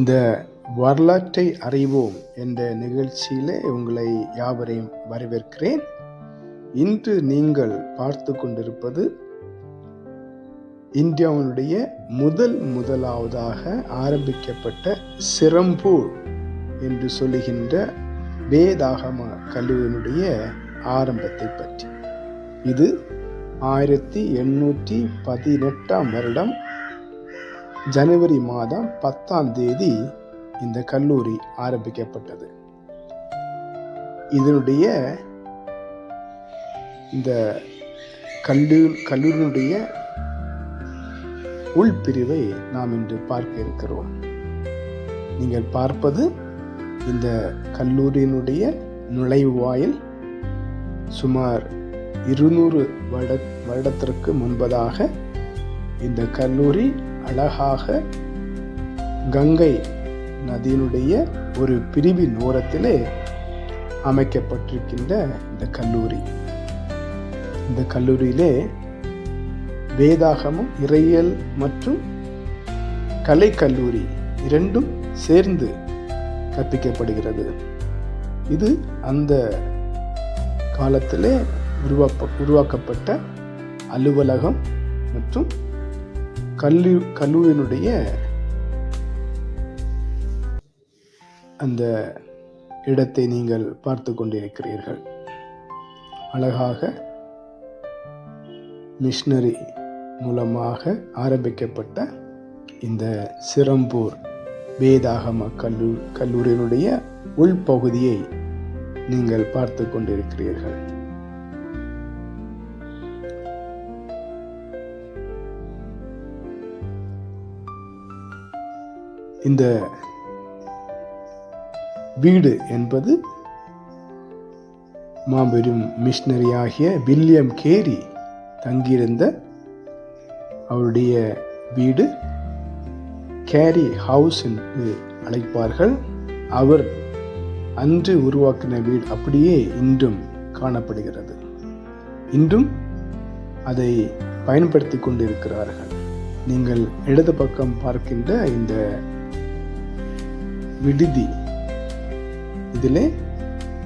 இந்த வரலாற்றை அறிவோம் என்ற நிகழ்ச்சியிலே உங்களை யாவரையும் வரவேற்கிறேன். இன்று நீங்கள் பார்த்து கொண்டிருப்பது இந்தியாவினுடைய முதலாவதாக ஆரம்பிக்கப்பட்ட சிரம்பூர் என்று சொல்லுகின்ற வேதாகம கல்லூரியினுடைய ஆரம்பத்தை பற்றி. இது 1818 வருடம் ஜனவரி மாதம் 10 இந்த கல்லூரி ஆரம்பிக்கப்பட்டது. இதனுடைய இந்த கல்லூரியினுடைய உள்பிரிவை நாம் இன்று பார்க்க இருக்கிறோம். நீங்கள் பார்ப்பது இந்த கல்லூரியினுடைய நுழைவாயில். சுமார் 200 வருடத்திற்கு முன்பதாக இந்த கல்லூரி அழகாக கங்கை நதியினுடைய ஒரு பிரிவின் ஓரத்திலே அமைக்கப்பட்டிருக்கின்ற இந்த கல்லூரியிலே வேதாகமம், இறையியல் மற்றும் கலை கல்லூரி இரண்டும் சேர்ந்து கற்பிக்கப்படுகிறது. இது அந்த காலத்திலே உருவாக்கப்பட்ட அலுவலகம் மற்றும் கல்லூரியினுடைய அந்த இடத்தை நீங்கள் பார்த்து கொண்டிருக்கிறீர்கள். அழகாக மிஷனரி மூலமாக ஆரம்பிக்கப்பட்ட இந்த சிரம்பூர் வேதாகம கல்லூரியினுடைய உள்பகுதியை நீங்கள் பார்த்து கொண்டிருக்கிறீர்கள். இந்த வீடு என்பது மாபெரும் மிஷனரியாகிய வில்லியம் கேரி தங்கியிருந்த அவருடைய வீடு. கேரி ஹவுஸ் என்று அழைப்பார்கள். அவர் அன்று உருவாக்கின வீடு அப்படியே இன்றும் காணப்படுகிறது. இன்றும் அதை பயன்படுத்தி கொண்டிருக்கிறார்கள். நீங்கள் இடது பக்கம் பார்க்கின்ற இந்த விடுதி, இதிலே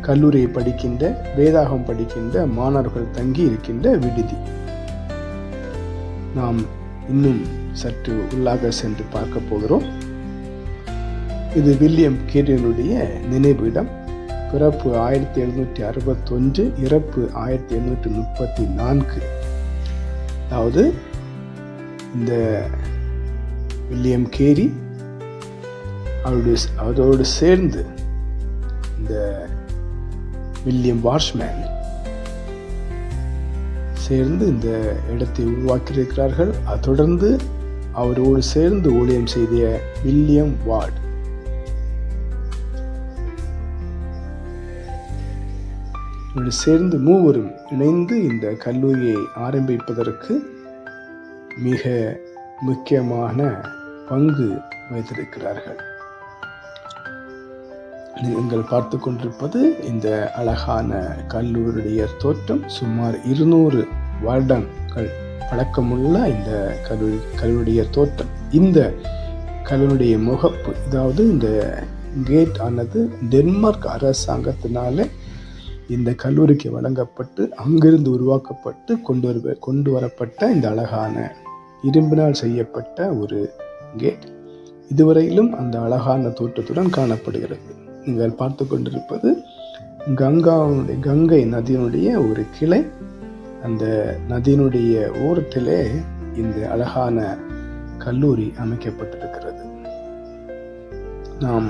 கல்லூரியை படிக்கின்ற, வேதாகம் படிக்கின்ற மாணவர்கள் தங்கி இருக்கின்ற விடுதி. நாம் இன்னும் சற்று உள்ளாக சென்று பார்க்க போகிறோம். இது வில்லியம் கேரியினுடைய நினைவிடம். பிறப்பு 1761, இறப்பு 1734. அதாவது இந்த வில்லியம் கேரி அவரோடு சேர்ந்து இந்த வில்லியம் வார்ஷ்மேன் சேர்ந்து இந்த இடத்தை உருவாக்கியிருக்கிறார்கள். தொடர்ந்து அவரோடு சேர்ந்து ஊழியம் செய்த வில்லியம் வார்ட், சேர்ந்து மூவரும் இணைந்து இந்த கல்லூரியை ஆரம்பிப்பதற்கு மிக முக்கியமான பங்கு வைத்திருக்கிறார்கள். நீங்கள் பார்த்து கொண்டிருப்பது இந்த அழகான கல்லூரியுடைய தோற்றம். சுமார் 200 வருடங்கள் பழக்கமுள்ள இந்த கல்லூரியுடைய தோற்றம். இந்த கல்லூரியுடைய முகப்பு, அதாவது இந்த கேட் ஆனது டென்மார்க் அரசாங்கத்தினால இந்த கல்லூரிக்கு வழங்கப்பட்டு அங்கிருந்து உருவாக்கப்பட்டு கொண்டு வரப்பட்ட இந்த அழகான இரும்பினால் செய்யப்பட்ட ஒரு கேட் இதுவரையிலும் அந்த அழகான தோற்றத்துடன் காணப்படுகிறது. நீங்கள் பார்த்து கொண்டிருப்பது கங்கை நதியினுடைய ஒரு கிளை. அந்த நதியினுடைய ஓரத்திலே இந்த அழகான கல்லூரி அமைக்கப்பட்டிருக்கிறது. நாம்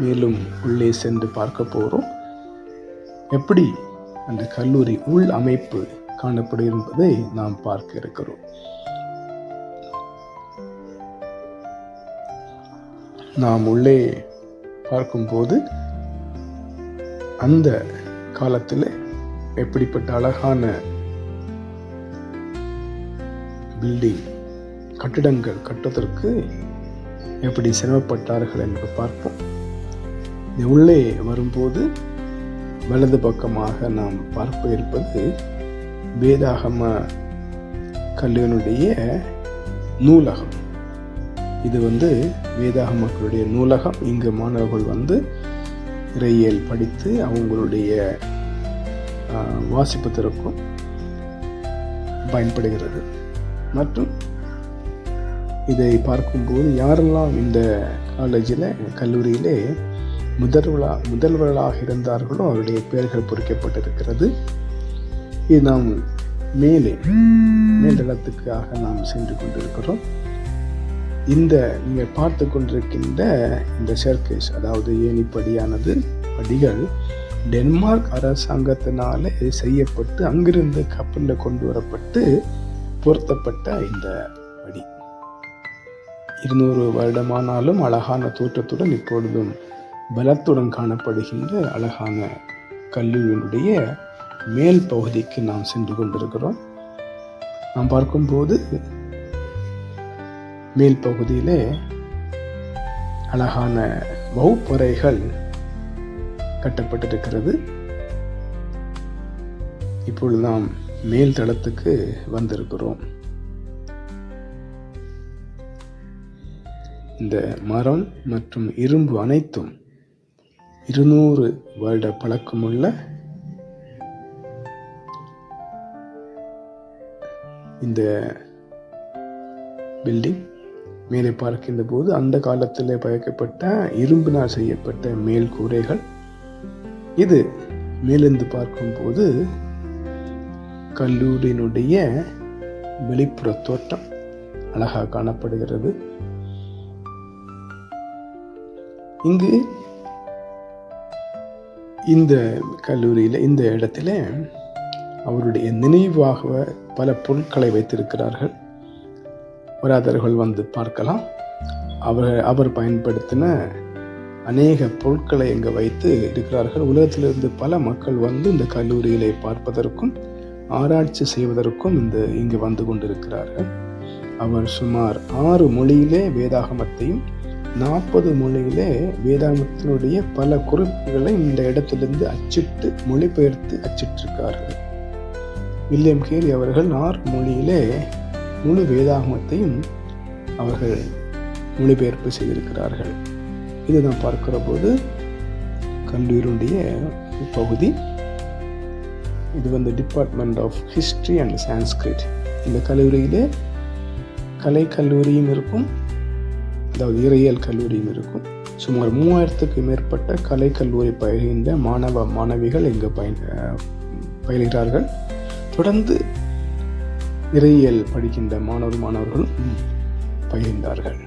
மேலும் உள்ளே சென்று பார்க்க போகிறோம். எப்படி அந்த கல்லூரி உள் அமைப்பு காணப்படும் என்பதை நாம் பார்க்க இருக்கிறோம். நாம் உள்ளே பார்க்கும்போது அந்த காலத்தில் எப்படிப்பட்ட அழகான பில்டிங் கட்டிடங்கள் கட்டுவதற்கு எப்படி சிரமப்பட்டார்கள் என்று பார்ப்போம். உள்ளே வரும்போது வலது பக்கமாக நாம் பார்க்க இருப்பது வேதாகம கல்லூரியினுடைய நூலகம். இது வேதாகமக்களுடைய நூலகம். இங்கு மாணவர்கள் இறையியல் படித்து அவங்களுடைய வாசிப்பதற்கும் பயன்படுகிறது. மற்றும் இதை பார்க்கும்போது யாரெல்லாம் இந்த காலேஜில் கல்லூரியிலே முதல்வர்களாக இருந்தார்களோ அவருடைய பெயர்கள் பொறிக்கப்பட்டிருக்கிறது. இது நாம் மேலிடத்துக்காக நாம் சென்று கொண்டிருக்கிறோம். நீங்கள் பார்த்து கொண்டிருக்கின்ற இந்த சர்க்கஸ், அதாவது ஏணிப்படியானது, படிகள் டென்மார்க் அரசாங்கத்தினால செய்யப்பட்டு அங்கிருந்து கப்பலில் கொண்டு வரப்பட்டு பொருத்தப்பட்ட இந்த படி 200 வருடமானாலும் அழகான தோற்றத்துடன் இப்பொழுதும் பலத்துடன் காணப்படுகின்ற அழகான கல்லூரியினுடைய மேல் பகுதிக்கு நாம் சென்று கொண்டிருக்கிறோம். நாம் பார்க்கும்போது மேல் பகுதியிலே அழகான வகுப்பறைகள் கட்டப்பட்டிருக்கிறது. இப்பொழுது நாம் மேல் தளத்துக்கு வந்திருக்கிறோம். இந்த மரம் மற்றும் இரும்பு அனைத்தும் 200 வருட பழக்கமுள்ள இந்த பில்டிங். மேலே பார்க்கின்ற போது அந்த காலத்தில் பயக்கப்பட்ட இரும்பினால் செய்யப்பட்ட மேல் கூரைகள். இது மேலிருந்து பார்க்கும்போது கல்லூரியினுடைய வெளிப்புற தோட்டம் அழகாக காணப்படுகிறது. இங்கு இந்த கல்லூரியில் இந்த இடத்துல அவருடைய நினைவாக பல பொருட்களை வைத்திருக்கிறார்கள். வராதவர்கள் பார்க்கலாம். அவர் பயன்படுத்தின அநேக பொருட்களை இங்கே வைத்து இருக்கிறார்கள். உலகத்திலிருந்து பல மக்கள் இந்த கல்லூரியிலே பார்ப்பதற்கும் ஆராய்ச்சி செய்வதற்கும் இங்கு வந்து கொண்டிருக்கிறார்கள். அவர் சுமார் 6 மொழியிலே வேதாகமத்தையும் 40 மொழியிலே வேதாகமத்தினுடைய பல குறிப்புகளை இந்த இடத்திலிருந்து அச்சிட்டு மொழிபெயர்த்து அச்சிட்டிருக்கிறார்கள். வில்லியம் கேரி அவர்கள் 6 மொழியிலே முழு வேதாகமத்தையும் அவர்கள் மொழிபெயர்ப்பு செய்திருக்கிறார்கள். இதை நாம் பார்க்கிற போது கல்லூரியுடைய பகுதி இது department of history and Sanskrit. இந்த கல்லூரியிலே கலை கல்லூரியும் இருக்கும், அதாவது இறையியல் கல்லூரியும் இருக்கும். சுமார் 3000க்கும் மேற்பட்ட கலை கல்லூரி பயில்கின்ற மாணவிகள் இங்கு பயில்கிறார்கள். தொடர்ந்து இறையியல் படிக்கின்ற மாணவர்களும் பயில்கின்றார்கள்.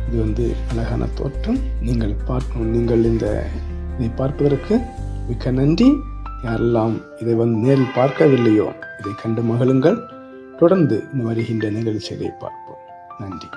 இது அழகான தோற்றம். நீங்கள் இதை பார்ப்பதற்கு மிக்க நன்றி. யாரெல்லாம் இதை நேரில் பார்க்கவில்லையோ இதை கண்டு மகிழுங்கள். தொடர்ந்து வருகின்ற நிகழ்ச்சிகளை பார்ப்போம். நன்றி.